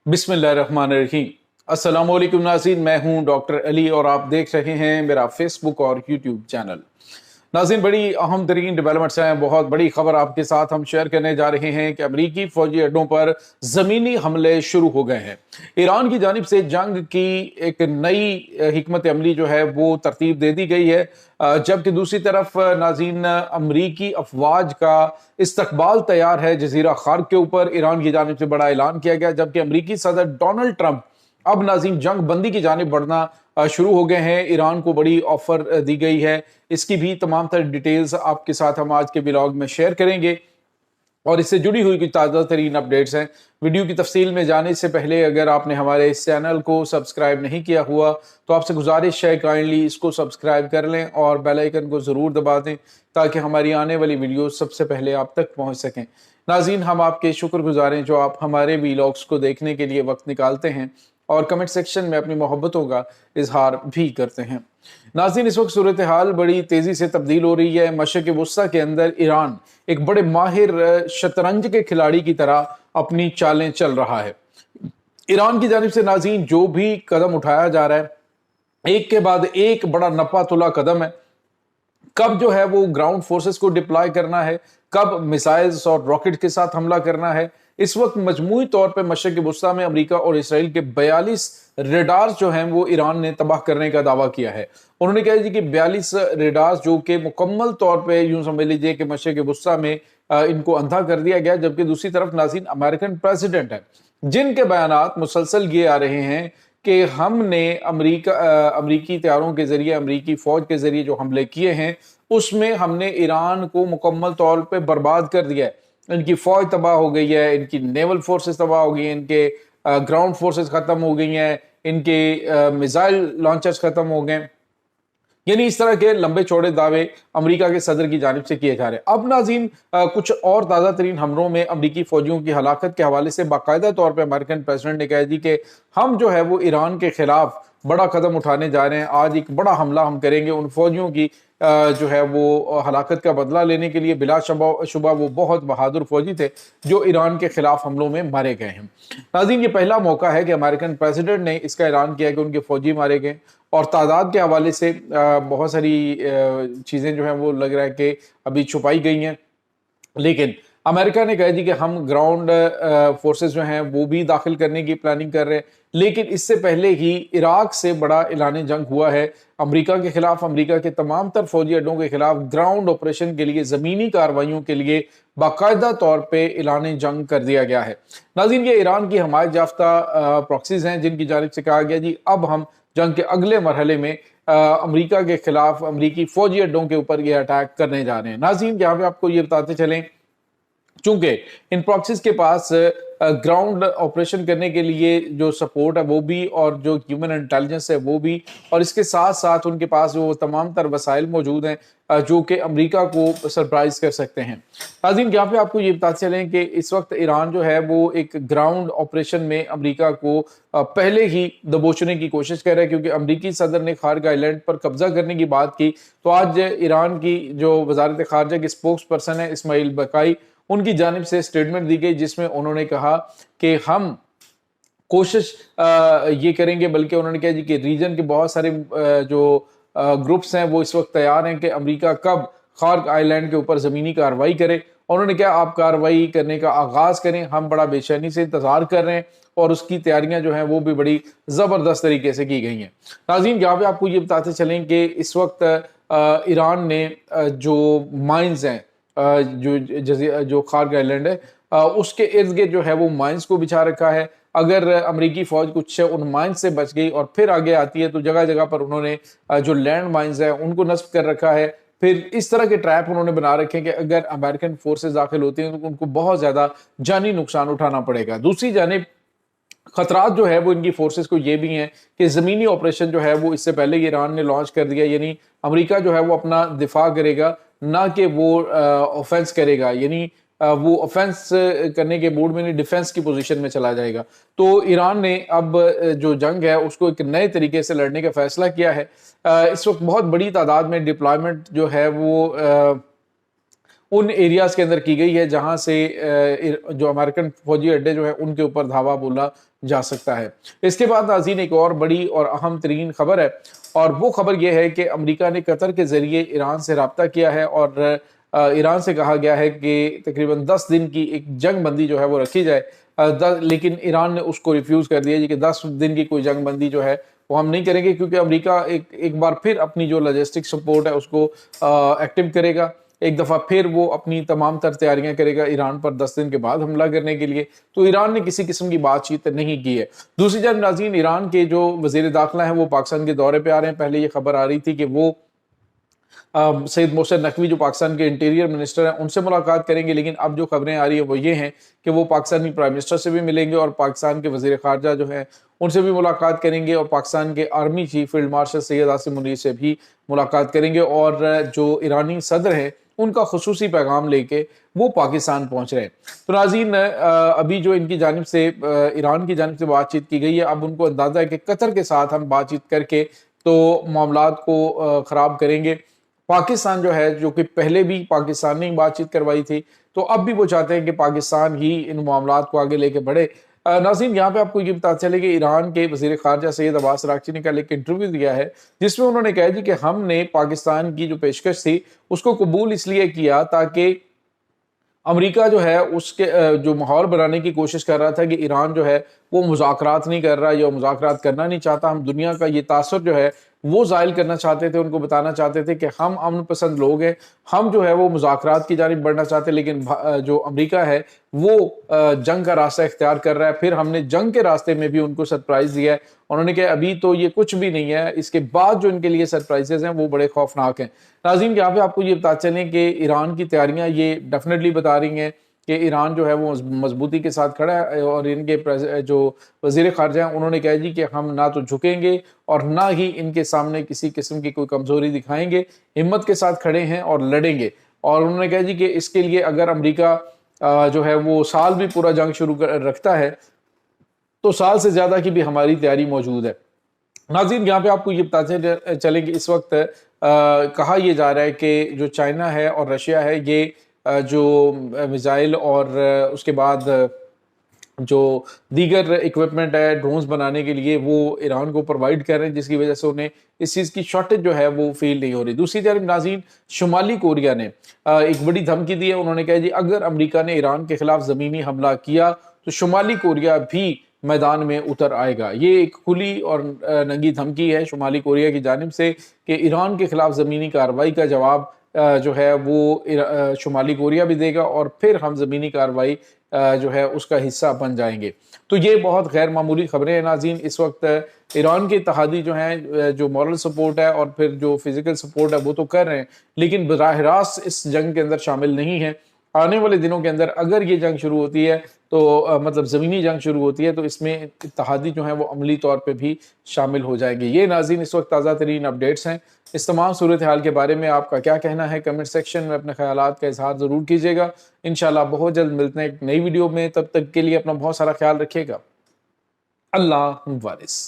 बिस्मिल्लाहिर्रहमानिर्रहीम। अस्सलाम वालेकुम नाज़रीन, मैं हूं डॉक्टर अली और आप देख रहे हैं मेरा फेसबुक और यूट्यूब चैनल। नाज़रीन, बड़ी अहम तरीन डेवलपमेंट्स हैं, बहुत बड़ी खबर आपके साथ हम शेयर करने जा रहे हैं कि अमरीकी फौजी अड्डों पर ज़मीनी हमले शुरू हो गए हैं। ईरान की जानिब से जंग की एक नई हिकमत अमली जो है वो तरतीब दे दी गई है, जबकि दूसरी तरफ नाज़रीन अमरीकी अफवाज का इस्तकबाल तैयार है जजीरा खार्क के ऊपर। ईरान की जानिब से बड़ा ऐलान किया गया, जबकि अमरीकी सदर डोनाल्ड ट्रंप अब नाज़रीन जंग बंदी की जानिब बढ़ना शुरू हो गए हैं। ईरान को बड़ी ऑफर दी गई है। इसकी भी तमाम तरह डिटेल्स आपके साथ हम आज के ब्लॉग में शेयर करेंगे और इससे जुड़ी हुई कुछ ताज़ा तरीन अपडेट्स हैं। वीडियो की तफसील में जाने से पहले अगर आपने हमारे इस चैनल को सब्सक्राइब नहीं किया हुआ तो आपसे गुजारिश है काइंडली इसको सब्सक्राइब कर लें और बेल आइकन को ज़रूर दबा दें ताकि हमारी आने वाली वीडियो सबसे पहले आप तक पहुंच सकें। नाज़रीन, हम आपके शुक्रगुजार हैं जो आप हमारे व्लॉग्स को देखने के लिए वक्त निकालते हैं और कमेंट सेक्शन में अपनी मोहब्बतों का इजहार भी करते हैं। नाज़रीन, इस वक्त सूरत हाल बड़ी तेज़ी से तब्दील हो रही है। मशरिक़ वुस्ता के अंदर ईरान एक बड़े माहिर शतरंज के खिलाड़ी की तरह अपनी चालें चल रहा है। ईरान की जानिब से नाज़रीन जो भी कदम उठाया जा रहा है, एक के बाद एक बड़ा नपा तुला कदम है। कब जो है वो ग्राउंड फोर्सेस को डिप्लॉय करना है, कब मिसाइल्स और रॉकेट के साथ हमला करना है। इस वक्त मजमूई तौर पर मशरिक़ वुस्ता में अमेरिका और इसराइल के 42 रेडार्स जो हैं वो ईरान ने तबाह करने का दावा किया है। उन्होंने कहा जी कि 42 रेडार्स जो कि मुकम्मल तौर पे यूं समझ लीजिए कि मशरिक़ वुस्ता में इनको अंधा कर दिया गया। जबकि दूसरी तरफ नाज़रीन अमेरिकन प्रेसिडेंट है जिनके बयानात मुसलसल ये आ रहे हैं कि हमने अमरीकी तैयारों के जरिए, अमरीकी फौज के जरिए जो हमले किए हैं उसमें हमने ईरान को मुकम्मल तौर पे बर्बाद कर दिया है। इनकी फौज तबाह हो गई है, इनकी नेवल फोर्सेस तबाह हो गई हैं, इनके ग्राउंड फोर्सेस खत्म हो गई हैं, इनके मिसाइल लॉन्चर्स खत्म हो गए। यानी इस तरह के लंबे चौड़े दावे अमेरिका के सदर की जानिब से किए जा रहे हैं। अब नाज़रीन कुछ और ताज़ा तरीन हमलों में अमरीकी फौजियों की हलाकत के हवाले से बाकायदा तौर पर अमेरिकन प्रेसिडेंट ने कहा जी कि हम जो है वो ईरान के खिलाफ बड़ा कदम उठाने जा रहे हैं। आज एक बड़ा हमला हम करेंगे उन फौजियों की जो है वो हलाकत का बदला लेने के लिए। बिला शुबा वो बहुत बहादुर फौजी थे जो ईरान के खिलाफ हमलों में मारे गए हैं। नाज़रीन, ये पहला मौका है कि अमेरिकन प्रेसिडेंट ने इसका ऐलान किया कि उनके फौजी मारे गए और तादाद के हवाले से बहुत सारी चीज़ें जो हैं वो लग रहा है कि अभी छुपाई गई हैं। लेकिन अमेरिका ने कहा जी कि हम ग्राउंड फोर्सेस जो हैं वो भी दाखिल करने की प्लानिंग कर रहे हैं। लेकिन इससे पहले ही इराक से बड़ा ऐलान जंग हुआ है अमेरिका के खिलाफ। अमेरिका के तमाम तर फौजी अड्डों के खिलाफ ग्राउंड ऑपरेशन के लिए, ज़मीनी कार्रवाइयों के लिए बाकायदा तौर पे ऐलान जंग कर दिया गया है। नाज़रीन, ये ईरान की हमायत याफ्ता प्रॉक्सीज हैं जिनकी जानिब से कहा गया जी अब हम जंग के अगले मरहले में अमेरिका के खिलाफ अमेरिकी फौजी अड्डों के ऊपर ये अटैक करने जा रहे हैं। नाज़रीन, यहाँ पे आपको ये बताते चलें चूंकि इन प्रॉक्सीज के पास ग्राउंड ऑपरेशन करने के लिए जो सपोर्ट है वो भी और जो ह्यूमन इंटेलिजेंस है वो भी, और इसके साथ साथ उनके पास वो तमाम तर वसाइल मौजूद हैं जो कि अमेरिका को सरप्राइज कर सकते हैं। नाज़रीन, यहाँ पे आपको ये बताते चलें कि इस वक्त ईरान जो है वो एक ग्राउंड ऑपरेशन में अमेरिका को पहले ही दबोचने की कोशिश कर रहा है, क्योंकि अमेरिकी सदर ने खारग आइलैंड पर कब्जा करने की बात की। तो आज ईरान की जो वजारत खारजा की स्पोक्स पर्सन है इस्माइल बकाई, उनकी जानिब से स्टेटमेंट दी गई जिसमें उन्होंने कहा कि हम कोशिश ये करेंगे, बल्कि उन्होंने कहा जी कि रीजन के बहुत सारे जो ग्रुप्स हैं वो इस वक्त तैयार हैं कि अमेरिका कब खार्क आइलैंड के ऊपर ज़मीनी कार्रवाई करे। उन्होंने कहा आप कार्रवाई करने का आगाज़ करें, हम बड़ा बेचैनी से इंतज़ार कर रहे हैं और उसकी तैयारियां जो हैं वो भी बड़ी ज़बरदस्त तरीके से की गई हैं। नाज़रीन, यहाँ पे आपको ये बताते चलें कि इस वक्त ईरान ने जो माइंस हैं जो खार्ग आइलैंड है उसके इर्द गिर्द जो है वो माइंस को बिछा रखा है। अगर अमेरिकी फौज कुछ उन माइंस से बच गई और फिर आगे आती है तो जगह जगह पर उन्होंने जो लैंड माइंस है उनको नस्ब कर रखा है। फिर इस तरह के ट्रैप उन्होंने बना रखे हैं कि अगर अमेरिकन फोर्सेस दाखिल होती हैं तो उनको बहुत ज्यादा जानी नुकसान उठाना पड़ेगा। दूसरी जानिब खतरात जो है वो इनकी फोर्सेस को ये भी हैं कि ज़मीनी ऑपरेशन जो है वो इससे पहले ईरान ने लॉन्च कर दिया। यानी अमेरिका जो है वो अपना दिफा करेगा, ना कि वो ऑफेंस करेगा। यानी वो ऑफेंस करने के मूड में नहीं, डिफेंस की पोजीशन में चला जाएगा। तो ईरान ने अब जो जंग है उसको एक नए तरीके से लड़ने का फैसला किया है। इस वक्त बहुत बड़ी तादाद में डिप्लॉयमेंट जो है वो उन एरियाज के अंदर की गई है जहां से जो अमेरिकन फौजी अड्डे जो है उनके ऊपर धावा बोला जा सकता है। इसके बाद नाज़रीन एक और बड़ी और अहम तरीन खबर है, और वो खबर ये है कि अमेरिका ने कतर के जरिए ईरान से रब्ता किया है और ईरान से कहा गया है कि तकरीबन 10 दिन की एक जंग बंदी जो है वो रखी जाए। लेकिन ईरान ने उसको रिफ्यूज़ कर दिया कि 10 दिन की कोई जंग बंदी जो है वो हम नहीं करेंगे, क्योंकि अमेरिका एक बार फिर अपनी जो लॉजिस्टिक सपोर्ट है उसको एक्टिव करेगा। एक दफ़ा फिर वो अपनी तमाम तर तैयारियां करेगा ईरान पर 10 दिन के बाद हमला करने के लिए। तो ईरान ने किसी किस्म की बातचीत नहीं की है। दूसरी जानब नाज़रीन, ईरान के जो वज़ीर दाखिला हैं वो पाकिस्तान के दौरे पे आ रहे हैं। पहले ये खबर आ रही थी कि वो सईद मोहसिन नकवी जो पाकिस्तान के इंटीरियर मिनिस्टर हैं उनसे मुलाकात करेंगे, लेकिन अब जो खबरें आ रही है वो ये हैं कि वो पाकिस्तानी प्राइम मिनिस्टर से भी मिलेंगे और पाकिस्तान के वज़ीर ख़ारजा जो हैं उनसे भी मुलाकात करेंगे और पाकिस्तान के army chief field marshal Syed Asim Munir से भी मुलाकात करेंगे, और जो ईरानी सदर हैं उनका खुसूसी पैगाम लेके वो पाकिस्तान पहुंच रहे हैं। तो नाज़रीन, अभी जो इनकी जानिब से ईरान की जानिब से बातचीत की गई है, अब उनको अंदाज़ा है कि कतर के साथ हम बातचीत करके तो मामलात को ख़राब करेंगे। पाकिस्तान जो है, जो कि पहले भी पाकिस्तान ने बातचीत करवाई थी, तो अब भी वो चाहते हैं कि पाकिस्तान ही इन मामलात को आगे लेके बढ़े। नाज़रीन, यहाँ पे आपको ये पता चले कि ईरान के वज़ीर ख़ारजा सैयद अब्बास अराग़ची ने कल एक इंटरव्यू दिया है जिसमें उन्होंने कहा जी कि हमने पाकिस्तान की जो पेशकश थी उसको कबूल इसलिए किया ताकि अमेरिका जो है उसके जो माहौल बनाने की कोशिश कर रहा था कि ईरान जो है वो मुज़ाकरात नहीं कर रहा या मुज़ाकरात करना नहीं चाहता। हम दुनिया का ये तासुर जो है वो ज़ाहिर करना चाहते थे, उनको बताना चाहते थे कि हम अमन पसंद लोग हैं, हम जो है वो मुज़ाकरात की जानिब बढ़ना चाहते हैं, लेकिन जो अमेरिका है वो जंग का रास्ता इख्तियार कर रहा है। फिर हमने जंग के रास्ते में भी उनको सरप्राइज़ दिया है। उन्होंने कहा अभी तो ये कुछ भी नहीं है, इसके बाद जो इनके लिए सरप्राइजेज हैं वो बड़े खौफनाक हैं। नाज़रीन, यहाँ पे आपको ये बता चलें कि ईरान की तैयारियां ये डेफिनेटली बता रही हैं कि ईरान जो है वो मजबूती के साथ खड़ा है, और इनके जो वज़ीर ख़ारजा हैं उन्होंने कहा जी कि हम ना तो झुकेंगे और ना ही इनके सामने किसी किस्म की कोई कमज़ोरी दिखाएंगे, हिम्मत के साथ खड़े हैं और लड़ेंगे। और उन्होंने कहा जी कि इसके लिए अगर अमेरिका जो है वो साल भी पूरा जंग शुरू रखता है तो साल से ज़्यादा की भी हमारी तैयारी मौजूद है। नाज़रीन, यहाँ पे आपको ये बताते चलें कि इस वक्त कहा यह जा रहा है कि जो चाइना है और रशिया है ये जो मिसाइल और उसके बाद जो दीगर इक्विपमेंट है ड्रोन्स बनाने के लिए वो ईरान को प्रोवाइड कर रहे हैं, जिसकी वजह से उन्हें इस चीज़ की शॉर्टेज जो है वो फील नहीं हो रही। दूसरी तरफ नाज़रीन, शुमाली कोरिया ने एक बड़ी धमकी दी है। उन्होंने कहा जी अगर अमेरिका ने ईरान के खिलाफ ज़मीनी हमला किया तो शुमाली कोरिया भी मैदान में उतर आएगा। ये एक खुली और नंगी धमकी है शुमाली कोरिया की जानिब से कि ईरान के खिलाफ ज़मीनी कार्रवाई का जवाब जो है वो शुमाली कोरिया भी देगा और फिर हम ज़मीनी कार्रवाई जो है उसका हिस्सा बन जाएंगे। तो ये बहुत गैर मामूली खबरें हैं नाज़रीन। इस वक्त ईरान के इत्तेहादी जो हैं जो मॉरल सपोर्ट है और फिर जो फिज़िकल सपोर्ट है वो तो कर रहे हैं, लेकिन बराह रास्त इस जंग के अंदर शामिल नहीं है। आने वाले दिनों के अंदर अगर ये जंग शुरू होती है तो मतलब ज़मीनी जंग शुरू होती है तो इसमें इत्तेहादी जो हैं वो अमली तौर पे भी शामिल हो जाएंगे। ये नाज़रीन इस वक्त ताज़ा तरीन अपडेट्स हैं। इस तमाम सूरत हाल के बारे में आपका क्या कहना है, कमेंट सेक्शन में अपने ख्यालात का इजहार ज़रूर कीजिएगा। इंशाल्लाह बहुत जल्द मिलते हैं एक नई वीडियो में, तब तक के लिए अपना बहुत सारा ख्याल रखिएगा। अल्लाह वारिस।